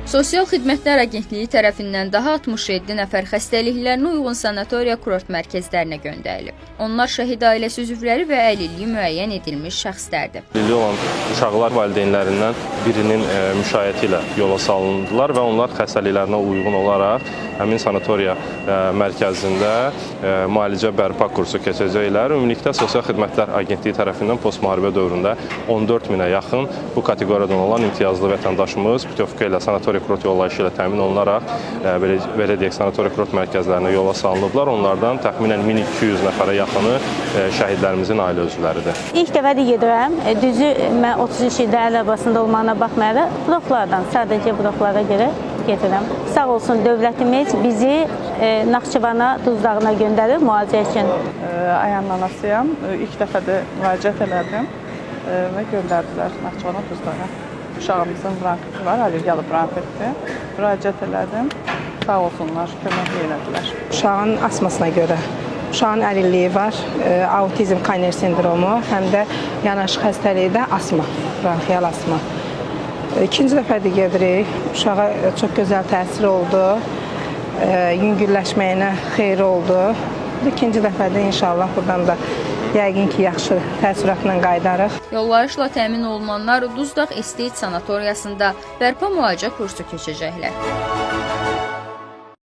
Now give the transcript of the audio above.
Sosial Xidmətlər Agentliyi tərəfindən daha 67 nəfər xəstəliklərinə uyğun sanatoriya kurort mərkəzlərinə göndərilib. Onlar şəhid ailəsi üzvləri və əlilliyi müəyyən edilmiş şəxslərdir. Əlilliyi olan uşaqlar valideynlərindən birinin müşayiəti ilə yola salındılar və onlar xəstəliklərinə uyğun olaraq həmin sanatoriya mərkəzində müalicə bərpa kursu keçəcəklər. Ümumilikdə Sosial Xidmətlər Agentliyi tərəfindən postmüharibə dövründə 14 minə yaxın bu kateqoriyadan olan imtiyazlı vətəndaşımız putyovka ilə sanatoriya kurort yollayışı ilə təmin olunaraq belə deyək, sanatoriya kurort mərkəzlərinə yola salınıblar. Onlardan təxminən 1200 nəfərə yaxını şəhidlərimizin ailə üzvləridir. İlk dəfədir gedirəm. Düzü mən 33 ildə əl arabasında olmağına baxmayaraq bloklardan, sadəcə bloklara görə gedirəm. Sağ olsun dövlətimiz bizi Naxçıvana, Duz dağına göndərir müalicə üçün. Ayağın anasıyam. İlk dəfədir müraciət elədim və göndərdilər Naxçıvana, Duz dağı. Uşağımızın bronkiti var, allergiyalı bronkitdir. Müraciət elədim. Sağ olsunlar, kömək elədilər. Uşağın asmasına görə. Uşağın əlilliyi var, autizm Kanner sindromu, həm də yanaşı xəstəliyi də asma, bronxial asma. İkinci dəfədir gedirik. Uşağa çox gözəl təsir oldu. Yüngülləşməyinə xeyri oldu. İkinci dəfədir inşallah buradan da yəqin ki, yaxşı təəssüratla qayıdarıq. Yollayışla təmin olunanlar Duzdağ Estate sanatoriyasında bərpa müalicə kursu keçəcəklər.